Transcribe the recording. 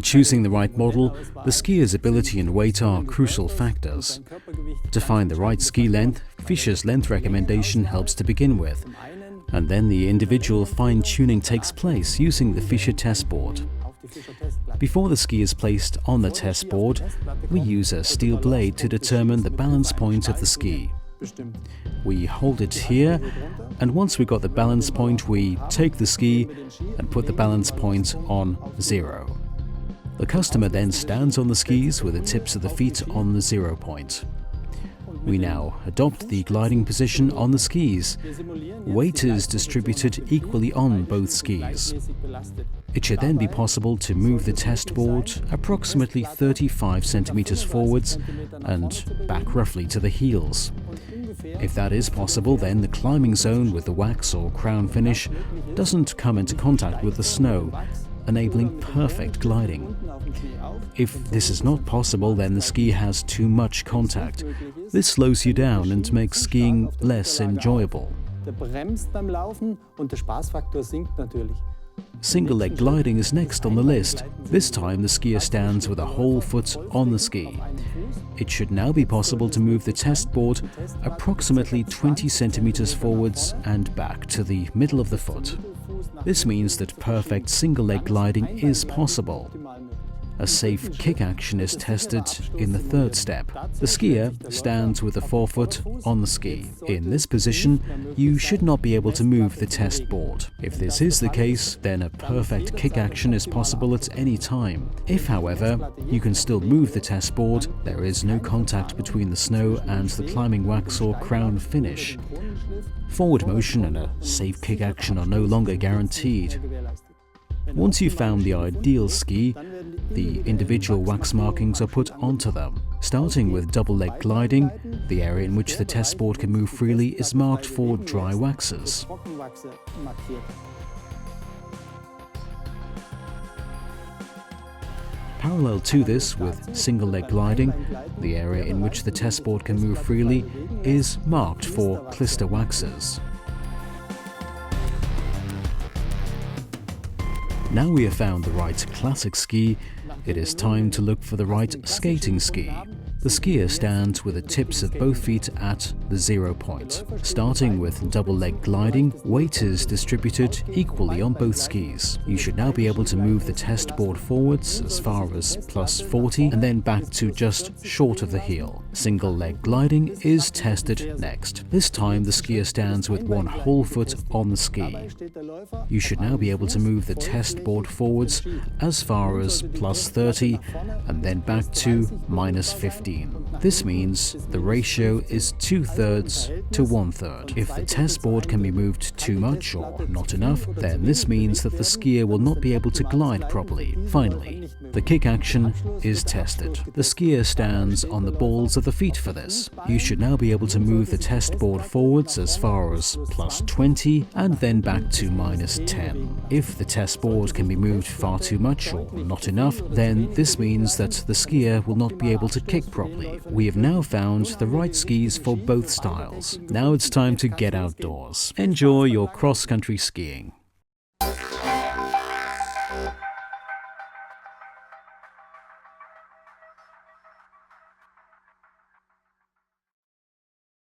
choosing the right model, the skier's ability and weight are crucial factors. To find the right ski length, Fischer's length recommendation helps to begin with, and then the individual fine-tuning takes place using the Fischer Testboard. Before the ski is placed on the testboard, we use a steel blade to determine the balance point of the ski. We hold it here, and once we've got the balance point, we take the ski and put the balance point on 0. The customer then stands on the skis with the tips of the feet on the 0 point. We now adopt the gliding position on the skis. Weight is distributed equally on both skis. It should then be possible to move the testboard approximately 35 centimeters forwards and back roughly to the heels. If that is possible, then the climbing zone with the wax or crown finish doesn't come into contact with the snow, enabling perfect gliding. If this is not possible, then the ski has too much contact. This slows you down and makes skiing less enjoyable. Single-leg gliding is next on the list. This time the skier stands with a whole foot on the ski. It should now be possible to move the testboard approximately 20 centimeters forwards and back to the middle of the foot. This means that perfect single-leg gliding is possible. A safe kick action is tested in the third step. The skier stands with the forefoot on the ski. In this position, you should not be able to move the testboard. If this is the case, then a perfect kick action is possible at any time. If, however, you can still move the testboard, there is no contact between the snow and the climbing wax or crown finish. Forward motion and a safe kick action are no longer guaranteed. Once you've found the ideal ski, the individual wax markings are put onto them. Starting with double-leg gliding, the area in which the testboard can move freely is marked for dry waxes. Parallel to this, with single-leg gliding, the area in which the testboard can move freely is marked for clister waxes. Now we have found the right classic ski, it is time to look for the right skating ski. The skier stands with the tips of both feet at the 0 point. Starting with double-leg gliding, weight is distributed equally on both skis. You should now be able to move the testboard forwards as far as plus 40 and then back to just short of the heel. Single-leg gliding is tested next. This time the skier stands with one whole foot on the ski. You should now be able to move the testboard forwards as far as plus 30 and then back to minus 15. This means the ratio is 2/3 to 1/3. If the testboard can be moved too much or not enough, then this means that the skier will not be able to glide properly. Finally, the kick action is tested. The skier stands on the balls of the feet for this. You should now be able to move the testboard forwards as far as plus 20 and then back to minus 10. If the testboard can be moved far too much or not enough, then this means that the skier will not be able to kick properly. We have now found the right skis for both styles. Now it's time to get outdoors. Enjoy your cross-country skiing.